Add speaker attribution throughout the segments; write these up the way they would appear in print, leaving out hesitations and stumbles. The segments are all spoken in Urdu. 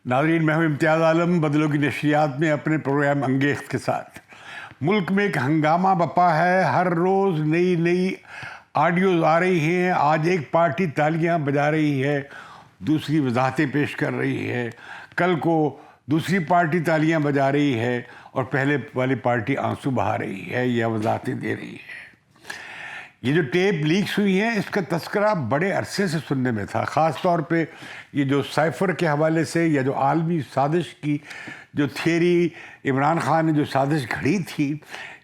Speaker 1: ناظرین، میں ہوں امتیاز عالم بدلوں کی نشریات میں اپنے پروگرام انگیخت کے ساتھ۔ ملک میں ایک ہنگامہ بپا ہے، ہر روز نئی آڈیوز آ رہی ہیں۔ آج ایک پارٹی تالیاں بجا رہی ہے، دوسری وضاحتیں پیش کر رہی ہے، کل کو دوسری پارٹی تالیاں بجا رہی ہے اور پہلے والی پارٹی آنسو بہا رہی ہے یا وضاحتیں دے رہی ہے۔ یہ جو ٹیپ لیکس ہوئی ہیں، اس کا تذکرہ بڑے عرصے سے سننے میں تھا، خاص طور پہ یہ جو سائفر کے حوالے سے یا جو عالمی سازش کی جو تھیوری عمران خان نے جو سازش گھڑی تھی،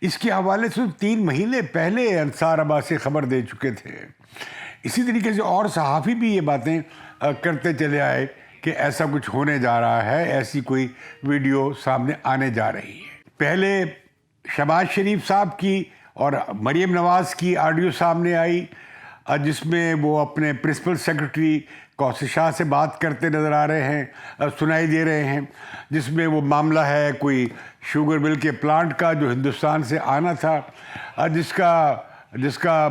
Speaker 1: اس کے حوالے سے 3 مہینے پہلے انصار عباسی خبر دے چکے تھے۔ اسی طریقے سے اور صحافی بھی یہ باتیں کرتے چلے آئے کہ ایسا کچھ ہونے جا رہا ہے، ایسی کوئی ویڈیو سامنے آنے جا رہی ہے۔ پہلے شہباز شریف صاحب کی اور مریم نواز کی آڈیو سامنے آئی، جس میں وہ اپنے پرنسپل سیکرٹری کوثر شاہ سے بات کرتے نظر آ رہے ہیں، سنائی دے رہے ہیں، جس میں وہ معاملہ ہے کوئی شوگر مل کے پلانٹ کا جو ہندوستان سے آنا تھا، جس کا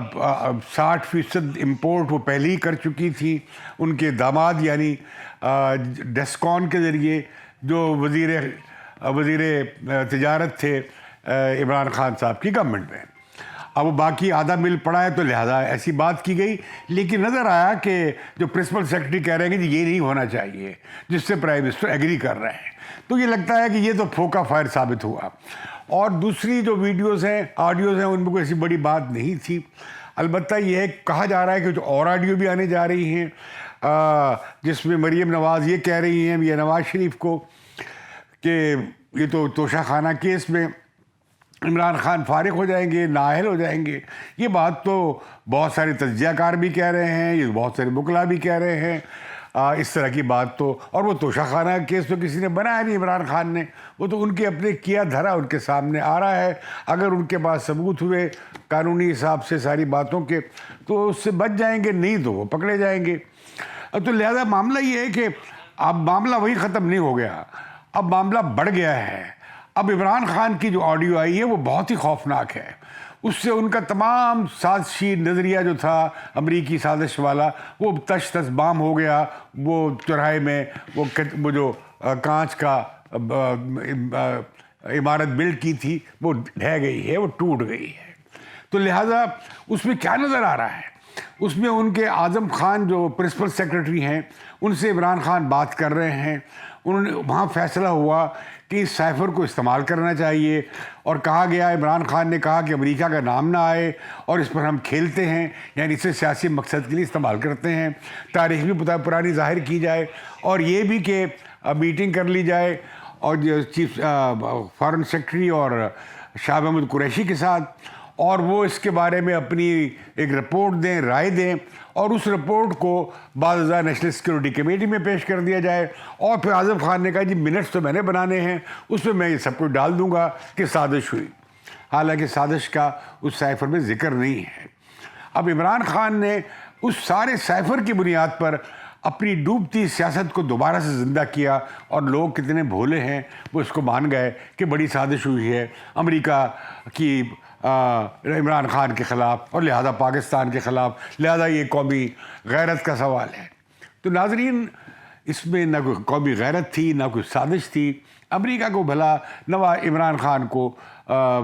Speaker 1: 60% امپورٹ وہ پہلے ہی کر چکی تھی ان کے داماد، یعنی ڈیسکون کے ذریعے جو وزیر تجارت تھے عمران خان صاحب کی گورنمنٹ میں۔ اب وہ باقی آدھا مل پڑا ہے تو لہذا ایسی بات کی گئی، لیکن نظر آیا کہ جو پرنسپل سیکرٹری کہہ رہے ہیں کہ یہ نہیں ہونا چاہیے، جس سے پرائم منسٹر ایگری کر رہے ہیں، تو یہ لگتا ہے کہ یہ تو پھوکا فائر ثابت ہوا۔ اور دوسری جو ویڈیوز ہیں، آڈیوز ہیں، ان میں کوئی ایسی بڑی بات نہیں تھی۔ البتہ یہ کہا جا رہا ہے کہ جو اور آڈیو بھی آنے جا رہی ہیں، جس میں مریم نواز یہ کہہ رہی ہیں یا نواز شریف کو کہ یہ تو توشہ خانہ کیس میں عمران خان فارغ ہو جائیں گے، نااہل ہو جائیں گے۔ یہ بات تو بہت سارے تجزیہ کار بھی کہہ رہے ہیں، یہ بہت سارے وکلاء بھی کہہ رہے ہیں، اس طرح کی بات تو۔ اور وہ توشہ خانہ کیس تو کسی نے بنایا نہیں عمران خان نے، وہ تو ان کے اپنے کیا دھرا ان کے سامنے آ رہا ہے۔ اگر ان کے پاس ثبوت ہوئے قانونی حساب سے ساری باتوں کے تو اس سے بچ جائیں گے، نہیں تو وہ پکڑے جائیں گے۔ تو لہذا معاملہ یہ ہے کہ اب معاملہ وہی ختم نہیں ہو گیا، اب معاملہ بڑھ گیا ہے۔ اب عمران خان کی جو آڈیو آئی ہے وہ بہت ہی خوفناک ہے، اس سے ان کا تمام سازشی نظریہ جو تھا امریکی سازش والا وہ تش تش بام ہو گیا۔ وہ چوراہے میں وہ جو کانچ کا عمارت بلڈ کی تھی وہ ڈھہ گئی ہے، وہ ٹوٹ گئی ہے۔ تو لہٰذا اس میں کیا نظر آ رہا ہے؟ اس میں ان کے اعظم خان جو پرنسپل سیکرٹری ہیں، ان سے عمران خان بات کر رہے ہیں۔ انہوں نے وہاں فیصلہ ہوا کہ اس سائفر کو استعمال کرنا چاہیے، اور کہا گیا، عمران خان نے کہا کہ امریکہ کا نام نہ آئے اور اس پر ہم کھیلتے ہیں، یعنی اسے سیاسی مقصد کے لیے استعمال کرتے ہیں، تاریخ بھی پرانی ظاہر کی جائے، اور یہ بھی کہ میٹنگ کر لی جائے اور چیف فارن سیکرٹری اور شاہ محمود قریشی کے ساتھ، اور وہ اس کے بارے میں اپنی ایک رپورٹ دیں، رائے دیں، اور اس رپورٹ کو بعد ازاں نیشنل سیکورٹی کمیٹی میں پیش کر دیا جائے۔ اور پھر اعظم خان نے کہا جی منٹس تو میں نے بنانے ہیں، اس میں میں یہ سب کچھ ڈال دوں گا کہ سازش ہوئی، حالانکہ سازش کا اس سائفر میں ذکر نہیں ہے۔ اب عمران خان نے اس سارے سائفر کی بنیاد پر اپنی ڈوبتی سیاست کو دوبارہ سے زندہ کیا، اور لوگ کتنے بھولے ہیں وہ اس کو مان گئے کہ بڑی سازش ہوئی ہے امریکہ کی عمران خان کے خلاف، اور لہذا پاکستان کے خلاف، لہذا یہ قومی غیرت کا سوال ہے۔ تو ناظرین، اس میں نہ کوئی قومی غیرت تھی، نہ کوئی سازش تھی۔ امریکہ کو بھلا عمران خان کو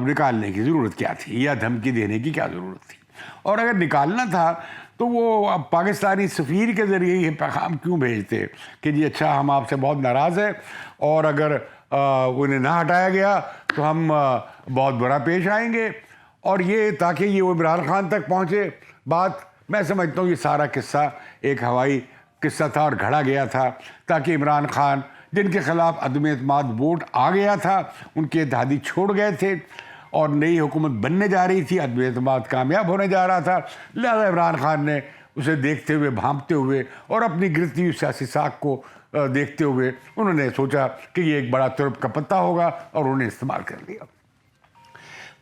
Speaker 1: نکالنے کی ضرورت کیا تھی، یا دھمکی دینے کی کیا ضرورت تھی؟ اور اگر نکالنا تھا تو وہ پاکستانی سفیر کے ذریعے یہ پیغام کیوں بھیجتے کہ جی اچھا ہم آپ سے بہت ناراض ہیں، اور اگر انہیں نہ ہٹایا گیا تو ہم بہت برا پیش آئیں گے، اور یہ تاکہ یہ وہ عمران خان تک پہنچے بات۔ میں سمجھتا ہوں یہ سارا قصہ ایک ہوائی قصہ تھا اور گھڑا گیا تھا، تاکہ عمران خان جن کے خلاف عدم اعتماد ووٹ آ گیا تھا، ان کے اتحادی چھوڑ گئے تھے اور نئی حکومت بننے جا رہی تھی، عدم اعتماد کامیاب ہونے جا رہا تھا، لہذا عمران خان نے اسے دیکھتے ہوئے، بھانپتے ہوئے اور اپنی گرتی ہوئی سیاسی ساکھ کو دیکھتے ہوئے انہوں نے سوچا کہ یہ ایک بڑا ترب کا پتہ ہوگا، اور انہوں نے استعمال کر لیا۔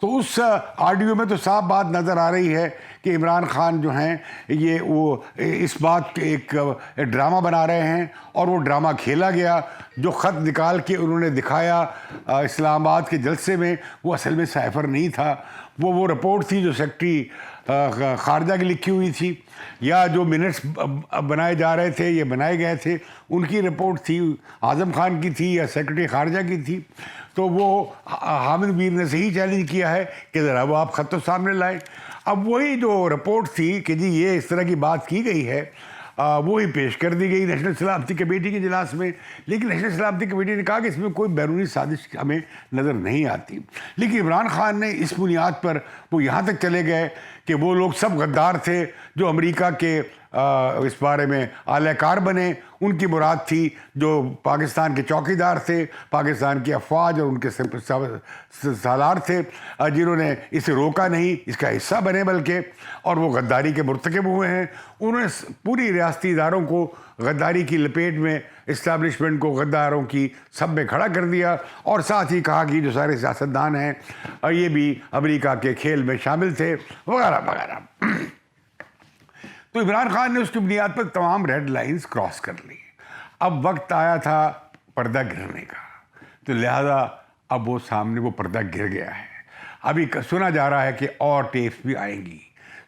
Speaker 1: تو اس آڈیو میں تو صاف بات نظر آ رہی ہے کہ عمران خان جو ہیں یہ وہ اس بات کے ایک ڈرامہ بنا رہے ہیں، اور وہ ڈرامہ کھیلا گیا۔ جو خط نکال کے انہوں نے دکھایا اسلام آباد کے جلسے میں، وہ اصل میں سائفر نہیں تھا، وہ رپورٹ تھی جو سیکرٹری خارجہ کی لکھی ہوئی تھی یا جو منٹس بنائے جا رہے تھے یہ بنائے گئے تھے ان کی رپورٹ تھی، اعظم خان کی تھی یا سیکرٹری خارجہ کی تھی؟ تو وہ حامد میر نے صحیح چیلنج کیا ہے کہ ذرا وہ آپ خط و سامنے لائیں۔ اب وہی جو رپورٹ تھی کہ جی یہ اس طرح کی بات کی گئی ہے وہی پیش کر دی گئی نیشنل سلامتی کمیٹی کے اجلاس میں، لیکن نیشنل سلامتی کمیٹی نے کہا کہ اس میں کوئی بیرونی سازش ہمیں نظر نہیں آتی۔ لیکن عمران خان نے اس بنیاد پر وہ یہاں تک چلے گئے کہ وہ لوگ سب غدار تھے جو امریکہ کے اس بارے میں اعلی کار بنے، ان کی مراد تھی جو پاکستان کے چوکیدار تھے، پاکستان کی افواج اور ان کے سالار تھے جنہوں نے اسے روکا نہیں، اس کا حصہ بنے بلکہ، اور وہ غداری کے مرتکب ہوئے ہیں۔ انہوں نے پوری ریاستی اداروں کو غداری کی لپیٹ میں، اسٹیبلشمنٹ کو غداروں کی سب میں کھڑا کر دیا، اور ساتھ ہی کہا کہ جو سارے سیاستدان ہیں یہ بھی امریکہ کے کھیل میں شامل تھے وغیرہ وغیرہ۔ تو عمران خان نے اس کی بنیاد پر تمام ریڈ لائنز کراس کر لی۔ اب وقت آیا تھا پردہ گرنے کا، تو لہذا اب وہ سامنے وہ پردہ گر گیا ہے۔ ابھی سنا جا رہا ہے کہ اور ٹیپس بھی آئیں گی،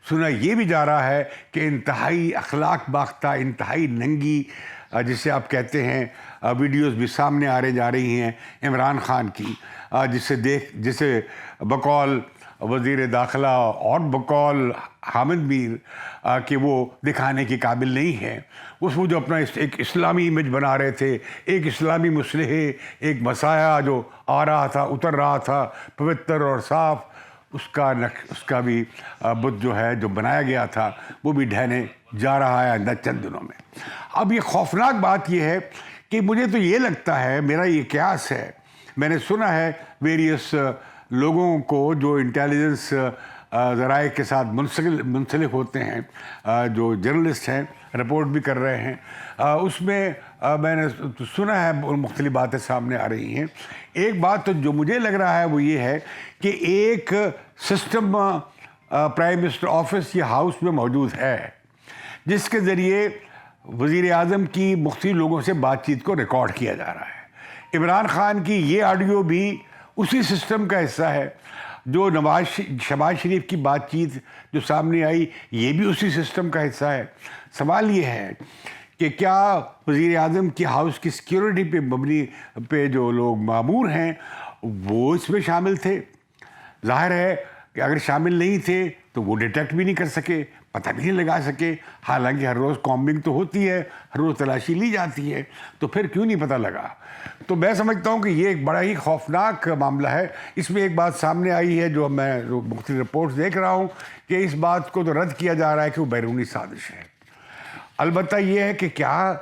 Speaker 1: سنا یہ بھی جا رہا ہے کہ انتہائی اخلاق باختہ، انتہائی ننگی جسے آپ کہتے ہیں ویڈیوز بھی سامنے جا رہی ہیں عمران خان کی، جسے بقول وزیر داخلہ اور بقول حامد میر کہ وہ دکھانے کی قابل نہیں ہے۔ اس وہ جو اپنا ایک اسلامی امیج بنا رہے تھے، ایک اسلامی مصلح، ایک مسایہ جو آ رہا تھا، اتر رہا تھا پوتر اور صاف، اس کا بھی بت جو ہے جو بنایا گیا تھا وہ بھی ڈھہنے جا رہا ہے آئندہ چند دنوں میں۔ اب یہ خوفناک بات یہ ہے کہ مجھے تو یہ لگتا ہے، میرا یہ قیاس ہے، میں نے سنا ہے ویریس لوگوں کو جو انٹیلیجنس ذرائع کے ساتھ منسلک ہوتے ہیں، جو جرنلسٹ ہیں رپورٹ بھی کر رہے ہیں، اس میں میں نے سنا ہے مختلف باتیں سامنے آ رہی ہیں۔ ایک بات تو جو مجھے لگ رہا ہے وہ یہ ہے کہ ایک سسٹم پرائم منسٹر آفس یا ہاؤس میں موجود ہے جس کے ذریعے وزیر اعظم کی مختلف لوگوں سے بات چیت کو ریکارڈ کیا جا رہا ہے۔ عمران خان کی یہ آڈیو بھی اسی سسٹم کا حصہ ہے، جو شہباز شریف کی بات چیت جو سامنے آئی یہ بھی اسی سسٹم کا حصہ ہے۔ سوال یہ ہے کہ کیا وزیر اعظم کی ہاؤس کی سیکیورٹی پہ جو لوگ مامور ہیں وہ اس میں شامل تھے؟ ظاہر ہے کہ اگر شامل نہیں تھے تو وہ ڈیٹیکٹ بھی نہیں کر سکے، پتہ بھی نہیں لگا سکے، حالانکہ ہر روز کامبنگ تو ہوتی ہے، ہر روز تلاشی لی جاتی ہے، تو پھر کیوں نہیں پتہ لگا؟ تو میں سمجھتا ہوں کہ یہ ایک بڑا ہی خوفناک معاملہ ہے۔ اس میں ایک بات سامنے آئی ہے جو میں مختلف رپورٹس دیکھ رہا ہوں کہ اس بات کو تو رد کیا جا رہا ہے کہ وہ بیرونی سازش ہے۔ البتہ یہ ہے کہ کیا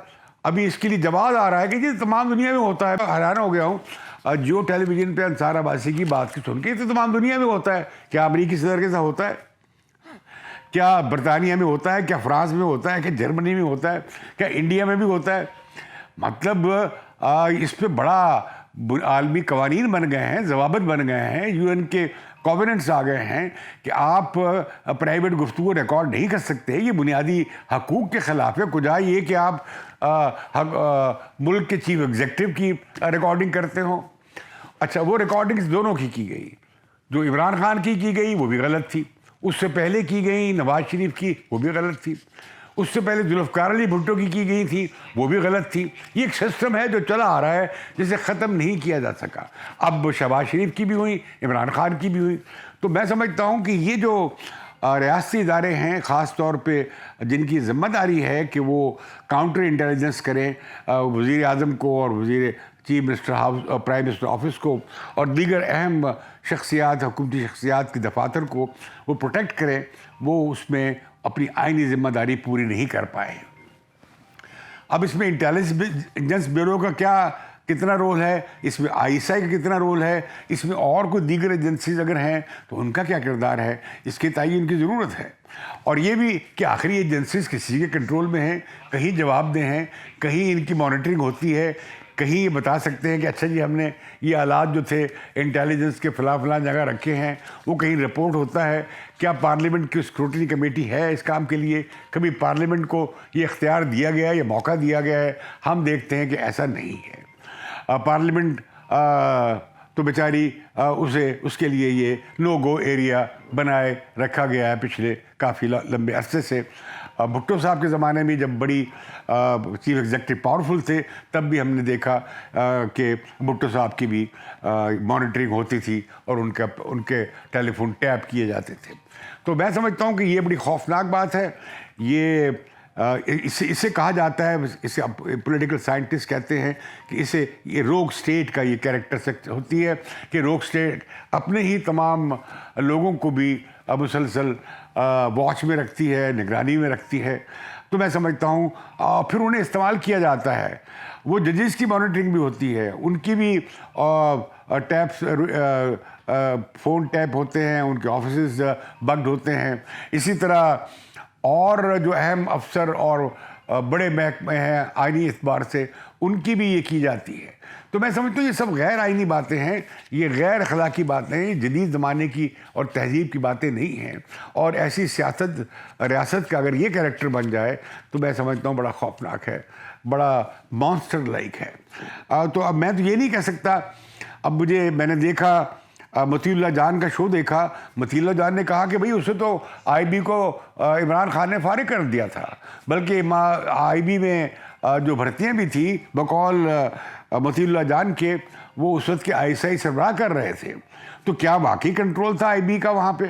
Speaker 1: ابھی اس کے لیے جواز آ رہا ہے کہ یہ تمام دنیا میں ہوتا ہے۔ حیران ہو گیا ہوں جو ٹیلی ویژن پہ انصار عباسی کی بات کی سن کے، یہ تو تمام دنیا میں ہوتا ہے۔ کیا امریکی صدر کے ساتھ ہوتا ہے؟ کیا برطانیہ میں ہوتا ہے؟ کیا فرانس میں ہوتا ہے؟ کیا جرمنی میں ہوتا ہے؟ کیا انڈیا میں بھی ہوتا ہے؟ مطلب اس پہ بڑا عالمی قوانین بن گئے ہیں، ضوابط بن گئے ہیں، UN کے کووننٹس آ گئے ہیں کہ آپ پرائیویٹ گفتگو ریکارڈ نہیں کر سکتے، یہ بنیادی حقوق کے خلاف ہے۔ کجا یہ کہ آپ ملک کے چیف ایگزیکٹو کی ریکارڈنگ کرتے ہوں۔ اچھا، وہ ریکارڈنگز دونوں کی گئی، جو عمران خان کی گئی وہ بھی غلط تھی، اس سے پہلے کی گئی نواز شریف کی وہ بھی غلط تھی، اس سے پہلے ذوالفقار علی بھٹو کی گئی تھی وہ بھی غلط تھی۔ یہ ایک سسٹم ہے جو چلا آ رہا ہے جسے ختم نہیں کیا جا سکا۔ اب شہباز شریف کی بھی ہوئی، عمران خان کی بھی ہوئی۔ تو میں سمجھتا ہوں کہ یہ جو ریاستی ادارے ہیں خاص طور پہ جن کی ذمہ داری ہے کہ وہ کاؤنٹر انٹیلیجنس کریں وزیر اعظم کو اور chief minister house prime minister office کو اور دیگر اہم شخصیات، حکومتی شخصیات کی دفاتر کو وہ پروٹیکٹ کریں، وہ اس میں اپنی آئینی ذمہ داری پوری نہیں کر پائے۔ اب اس میں انٹیلیجنس بیورو کا کتنا رول ہے، اس میں ISI کا کتنا رول ہے، اس میں اور کوئی دیگر ایجنسیز اگر ہیں تو ان کا کیا کردار ہے، اس کے تعین کی ضرورت ہے۔ اور یہ بھی کہ آخری ایجنسیز کسی کے کنٹرول میں ہیں، کہیں جواب دہ ہیں، کہیں ان کی مانیٹرنگ ہوتی ہے، کہیں یہ بتا سکتے ہیں کہ اچھا جی ہم نے یہ آلات جو تھے انٹیلیجنس کے فلاں جگہ رکھے ہیں، وہ کہیں رپورٹ ہوتا ہے۔ کیا پارلیمنٹ کی اسکروٹنی کمیٹی ہے اس کام کے لیے؟ کبھی پارلیمنٹ کو یہ اختیار دیا گیا ہے یا موقع دیا گیا ہے؟ ہم دیکھتے ہیں کہ ایسا نہیں ہے۔ پارلیمنٹ تو تو بیچاری اس کے لیے یہ نو گو ایریا بنائے رکھا گیا ہے پچھلے کافی لمبے عرصے سے. بھٹو صاحب کے زمانے میں جب بڑی چیف ایگزیکٹو پاورفل تھے تب بھی ہم نے دیکھا کہ بھٹو صاحب کی بھی مانیٹرنگ ہوتی تھی اور ان کے ٹیلی فون ٹیپ کیے جاتے تھے. تو میں سمجھتا ہوں کہ یہ بڑی خوفناک بات ہے. یہ اسے کہا جاتا ہے, اسے پولیٹیکل سائنٹسٹ کہتے ہیں کہ اسے یہ روگ سٹیٹ کا یہ کیریکٹر ہوتی ہے کہ روگ سٹیٹ اپنے ہی تمام لوگوں کو بھی مسلسل واچ میں رکھتی ہے, نگرانی میں رکھتی ہے. تو میں سمجھتا ہوں پھر انہیں استعمال کیا جاتا ہے. وہ ججز کی مانیٹرنگ بھی ہوتی ہے, ان کی بھی ٹیپس فون ٹیپ ہوتے ہیں, ان کے آفیسز بگڈ ہوتے ہیں. اسی طرح اور جو اہم افسر اور بڑے محکمے ہیں آئینی اعتبار سے, ان کی بھی یہ کی جاتی ہے. تو میں سمجھتا ہوں یہ سب غیر آئینی باتیں ہیں, یہ غیر اخلاقی باتیں ہیں, جدید زمانے کی اور تہذیب کی باتیں نہیں ہیں. اور ایسی ریاست کا اگر یہ کریکٹر بن جائے تو میں سمجھتا ہوں بڑا خوفناک ہے, بڑا مانسٹر لائک ہے. تو اب میں تو یہ نہیں کہہ سکتا. اب میں نے دیکھا مطیع اللہ جان کا شو دیکھا. مطیع اللہ جان نے کہا کہ بھئی اسے تو آئی بی کو عمران خان نے فارغ کر دیا تھا, بلکہ آئی بی میں جو بھرتیاں بھی تھیں بقول مطیع اللہ جان کے, وہ اس وقت کے آئی ایس آئی سربراہ کر رہے تھے. تو کیا واقعی کنٹرول تھا آئی بی کا وہاں پہ,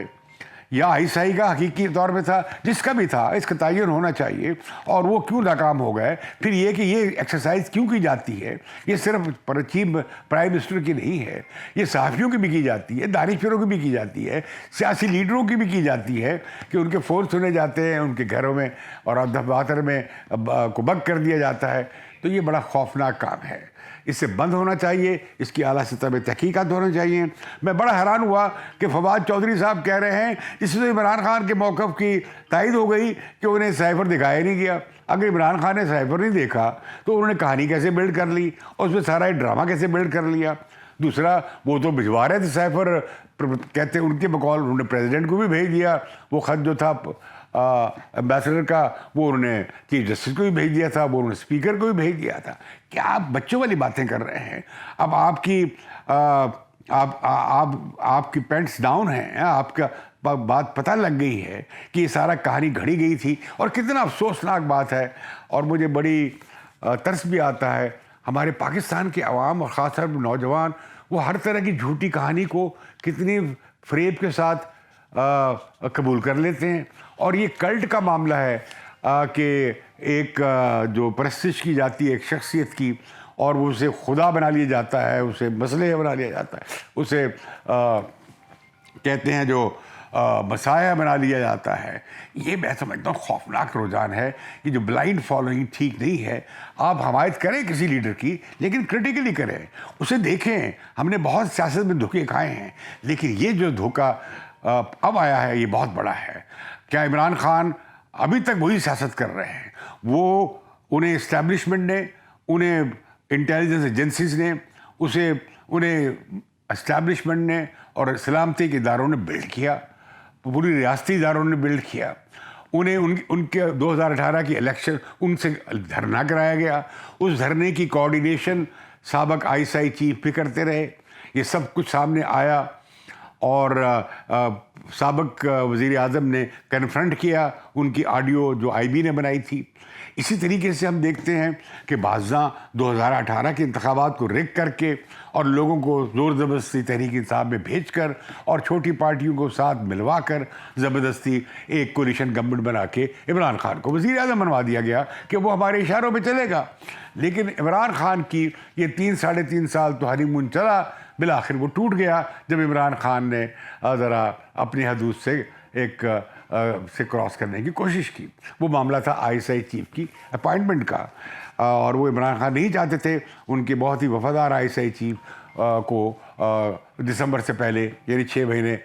Speaker 1: یا آئی ایس آئی کا حقیقی طور پہ تھا؟ جس کا بھی تھا اس کا تعین ہونا چاہیے. اور وہ کیوں ناکام ہو گئے؟ پھر یہ کہ یہ ایکسرسائز کیوں کی جاتی ہے؟ یہ صرف چیف پرائم منسٹر کی نہیں ہے, یہ صحافیوں کی بھی کی جاتی ہے, دانشوروں کی بھی کی جاتی ہے, سیاسی لیڈروں کی بھی کی جاتی ہے کہ ان کے فون سنے جاتے ہیں, ان کے گھروں میں اور دفاتر میں کو بگ کر دیا جاتا ہے. تو یہ بڑا خوفناک کام ہے, اس سے بند ہونا چاہیے, اس کی اعلیٰ سطح پہ تحقیقات ہونا چاہیے. میں بڑا حیران ہوا کہ فواد چودھری صاحب کہہ رہے ہیں اس سے عمران خان کے موقف کی تائید ہو گئی کہ انہیں سائفر دکھایا نہیں گیا. اگر عمران خان نے سائفر نہیں دیکھا تو انہوں نے کہانی کیسے بلڈ کر لی اور اس میں سارا ایک ڈرامہ کیسے بلڈ کر لیا؟ دوسرا, وہ تو بھجوا رہے تھے سائفر, کہتے ان کے بقول انہوں نے پریزیڈنٹ کو بھی بھیج دیا وہ خط جو تھا ایمبیسڈر کا, وہ انہوں نے چیف جسٹس کو بھی بھیج دیا تھا, وہ انہوں نے اسپیکر کو بھی بھیج دیا تھا. کیا آپ بچوں والی باتیں کر رہے ہیں؟ اب آپ کی پینٹس ڈاؤن ہیں, آپ کا بات پتہ لگ گئی ہے کہ یہ سارا کہانی گھڑی گئی تھی. اور کتنا افسوسناک بات ہے, اور مجھے بڑی ترس بھی آتا ہے ہمارے پاکستان کے عوام اور خاص طور پر نوجوان, وہ ہر طرح کی جھوٹی کہانی کو کتنی فریب کے ساتھ قبول کر لیتے ہیں. اور یہ کلٹ کا معاملہ ہے کہ ایک جو پرستش کی جاتی ہے ایک شخصیت کی, اور وہ اسے خدا بنا لیا جاتا ہے, اسے مسئلہ بنا لیا جاتا ہے, اسے کہتے ہیں جو مسایہ بنا لیا جاتا ہے. یہ میں سمجھتا ہوں خوفناک رجحان ہے. یہ جو بلائنڈ فالوئنگ ٹھیک نہیں ہے. آپ حمایت کریں کسی لیڈر کی, لیکن کرٹیکلی کریں, اسے دیکھیں. ہم نے بہت سیاست میں دھوکے کھائے ہیں, لیکن یہ جو دھوکہ اب آیا ہے یہ بہت بڑا ہے. کیا عمران خان ابھی تک وہی سیاست کر رہے ہیں؟ وہ انہیں اسٹیبلشمنٹ نے, انہیں انٹیلیجنس ایجنسیز نے, انہیں اسٹیبلشمنٹ نے اور سلامتی کے اداروں نے بلڈ کیا, پوری ریاستی اداروں نے بلڈ کیا. انہیں ان کے 2018 کی الیکشن ان سے دھرنا کرایا گیا. اس دھرنے کی کوآرڈینیشن سابق آئی ایس آئی چیف بھی کرتے رہے. یہ سب کچھ سامنے آیا, اور سابق وزیر اعظم نے کنفرنٹ کیا ان کی آڈیو جو آئی بی نے بنائی تھی. اسی طریقے سے ہم دیکھتے ہیں کہ بعضاں 2018 کے انتخابات کو ریگ کر کے اور لوگوں کو زور زبردستی تحریک انصاف میں بھیج کر اور چھوٹی پارٹیوں کو ساتھ ملوا کر زبردستی ایک کولیشن گورنمنٹ بنا کے عمران خان کو وزیر اعظم بنوا دیا گیا کہ وہ ہمارے اشاروں پہ چلے گا. لیکن عمران خان کی یہ 3-3.5 سال تو ہنی مون چلا, بالآخر وہ ٹوٹ گیا جب عمران خان نے ذرا اپنی حدود سے کراس کرنے کی کوشش کی. وہ معاملہ تھا آئی ایس آئی چیف کی اپائنٹمنٹ کا, اور وہ عمران خان نہیں چاہتے تھے ان کے بہت ہی وفادار آئی ایس آئی چیف کو دسمبر سے پہلے, یعنی 6 مہینے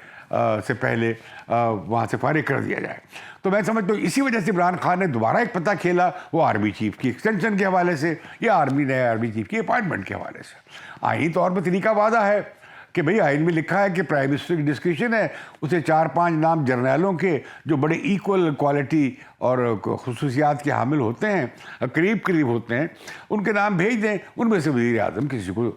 Speaker 1: سے پہلے وہاں سے فارغ کر دیا جائے. تو میں سمجھتا ہوں اسی وجہ سے عمران خان نے دوبارہ ایک پتہ کھیلا, وہ آرمی چیف کی ایکسٹینشن کے حوالے سے یا نئے آرمی چیف کی اپائنٹمنٹ کے حوالے سے. آئینی طور پر طریقہ وعدہ ہے کہ بھئی آئین میں لکھا ہے کہ پرائم منسٹر کی ڈسکریشن ہے, اسے 4-5 نام جرنیلوں کے جو بڑے ایکول کوالٹی اور خصوصیات کے حامل ہوتے ہیں, قریب ہوتے ہیں, ان کے نام بھیج دیں. ان میں سے وزیر اعظم کسی کو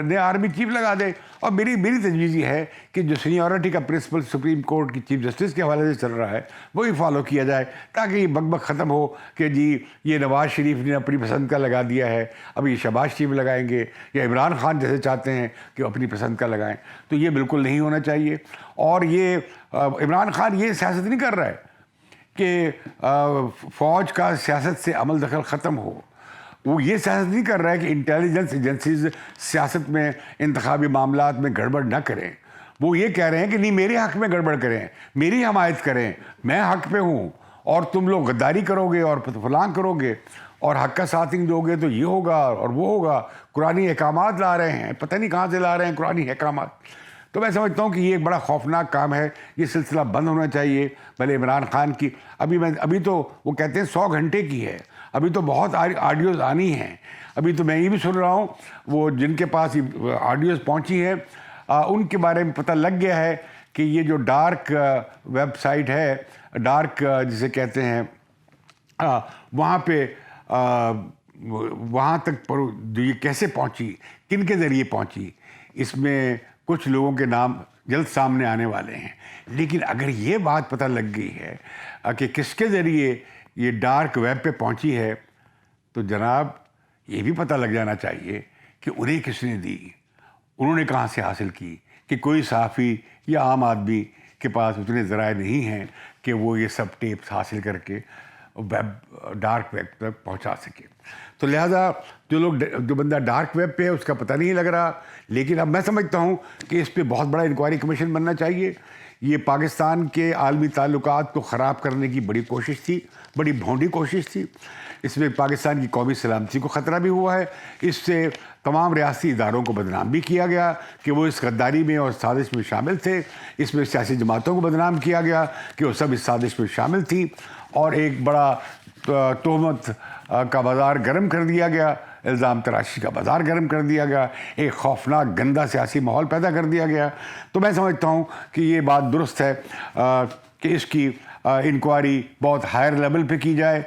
Speaker 1: نیا آرمی چیف لگا دیں. اور میری تجویز یہ ہے کہ جو سینیورٹی کا پرنسپل سپریم کورٹ کی چیف جسٹس کے حوالے سے چل رہا ہے وہی فالو کیا جائے, تاکہ یہ بک ختم ہو کہ جی یہ نواز شریف نے اپنی پسند کا لگا دیا ہے, اب یہ شہباز شریف لگائیں گے, یا عمران خان جیسے چاہتے ہیں کہ وہ اپنی پسند کا لگائیں. تو یہ بالکل نہیں ہونا چاہیے. اور یہ عمران خان یہ سیاست نہیں کر رہا ہے کہ فوج کا سیاست سے عمل دخل ختم ہو. وہ یہ سیاست نہیں کر رہا ہے کہ انٹیلیجنس ایجنسیز سیاست میں انتخابی معاملات میں گڑبڑ نہ کریں. وہ یہ کہہ رہے ہیں کہ نہیں میرے حق میں گڑبڑ کریں, میری حمایت کریں, میں حق پہ ہوں, اور تم لوگ غداری کرو گے اور فلاں کرو گے اور حق کا ساتھ نہیں دو گے تو یہ ہوگا اور وہ ہوگا. قرآنی احکامات لا رہے ہیں, پتہ نہیں کہاں سے لا رہے ہیں قرآنی احکامات. تو میں سمجھتا ہوں کہ یہ ایک بڑا خوفناک کام ہے. یہ سلسلہ بند ہونا چاہیے. بھلے عمران خان کی ابھی تو وہ کہتے ہیں 100 گھنٹے کی ہے, ابھی تو بہت آڈیوز آنی ہیں. ابھی تو میں یہ بھی سن رہا ہوں وہ جن کے پاس آڈیوز پہنچی ہیں ان کے بارے میں پتہ لگ گیا ہے کہ یہ جو ڈارک ویب سائٹ ہے, ڈارک جسے کہتے ہیں, وہاں پہ وہاں تک یہ کیسے پہنچی, کن کے ذریعے پہنچی, اس میں کچھ لوگوں کے نام جلد سامنے آنے والے ہیں. لیکن اگر یہ بات پتہ لگ گئی ہے کہ کس کے ذریعے یہ ڈارک ویب پہ پہنچی ہے, تو جناب یہ بھی پتہ لگ جانا چاہیے کہ انہیں کس نے دی, انہوں نے کہاں سے حاصل کی. کہ کوئی صحافی یا عام آدمی کے پاس اتنے ذرائع نہیں ہیں کہ وہ یہ سب ٹیپس حاصل کر کے ڈارک ویب تک پہنچا سکے. تو لہٰذا جو بندہ ڈارک ویب پہ ہے اس کا پتہ نہیں لگ رہا. لیکن اب میں سمجھتا ہوں کہ اس پہ بہت بڑا انکوائری کمیشن بننا چاہیے. یہ پاکستان کے عالمی تعلقات کو خراب کرنے کی بڑی کوشش تھی, بڑی بھونڈی کوشش تھی. اس میں پاکستان کی قومی سلامتی کو خطرہ بھی ہوا ہے. اس سے تمام ریاستی اداروں کو بدنام بھی کیا گیا کہ وہ اس غداری میں اور سازش میں شامل تھے. اس میں سیاسی جماعتوں کو بدنام کیا گیا کہ وہ سب اس سازش میں شامل تھیں, اور ایک بڑا تہمت کا بازار گرم کر دیا گیا, الزام تراشی کا بازار گرم کر دیا گیا, ایک خوفناک گندا سیاسی ماحول پیدا کر دیا گیا. تو میں سمجھتا ہوں کہ یہ بات درست ہے کہ اس کی انکوائری بہت ہائر لیول پہ کی جائے,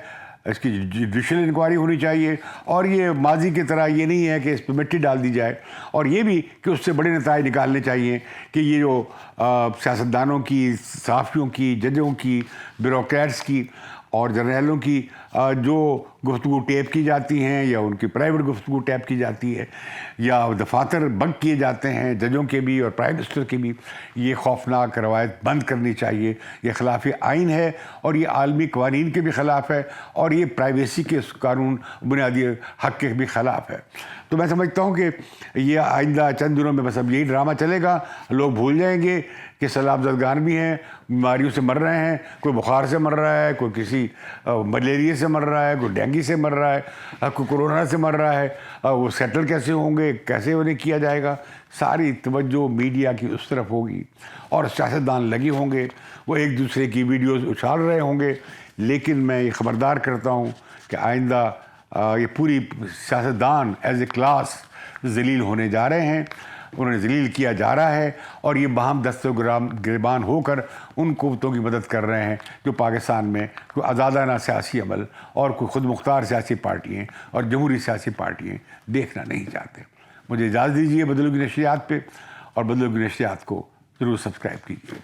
Speaker 1: اس کی جوڈیشل انکوائری ہونی چاہیے. اور یہ ماضی کی طرح یہ نہیں ہے کہ اس پہ مٹی ڈال دی جائے, اور یہ بھی کہ اس سے بڑے نتائج نکالنے چاہیے کہ یہ جو سیاستدانوں کی, صحافیوں کی, ججوں کی, بیوروکریٹس کی اور جرنیلوں کی جو گفتگو ٹیپ کی جاتی ہیں, یا ان کی پرائیویٹ گفتگو ٹیپ کی جاتی ہے, یا دفاتر بنک کیے جاتے ہیں ججوں کے بھی اور پرائم منسٹر کے بھی, یہ خوفناک روایت بند کرنی چاہیے. یہ خلاف آئین ہے اور یہ عالمی قوانین کے بھی خلاف ہے, اور یہ پرائیویسی کے قانون بنیادی حق کے بھی خلاف ہے. تو میں سمجھتا ہوں کہ یہ آئندہ چند دنوں میں بس اب یہی ڈرامہ چلے گا. لوگ بھول جائیں گے کہ سیلاب زدگان بھی ہیں, بیماریوں سے مر رہے ہیں, کوئی بخار سے مر رہا ہے, کوئی کسی ملیریا سے مر رہا ہے, کوئی ڈینگی سے مر رہا ہے, کوئی کورونا سے مر رہا ہے. وہ سیٹل کیسے ہوں گے, کیسے انہیں کیا جائے گا. ساری توجہ میڈیا کی اس طرف ہوگی, اور سیاستدان لگے ہوں گے, وہ ایک دوسرے کی ویڈیوز اچھال رہے ہوں گے. لیکن میں یہ خبردار کرتا ہوں کہ آئندہ یہ پوری سیاستدان ایز اے کلاس ذلیل ہونے جا رہے ہیں, انہیں ذلیل کیا جا رہا ہے, اور یہ باہم دست و گریبان ہو کر ان قوتوں کی مدد کر رہے ہیں جو پاکستان میں کوئی آزادانہ سیاسی عمل اور کوئی خود مختار سیاسی پارٹیاں اور جمہوری سیاسی پارٹیاں دیکھنا نہیں چاہتے. مجھے اجازت دیجیے. بدلوں کی نشریات پہ اور بدلوں کی نشریات کو ضرور سبسکرائب کیجیے.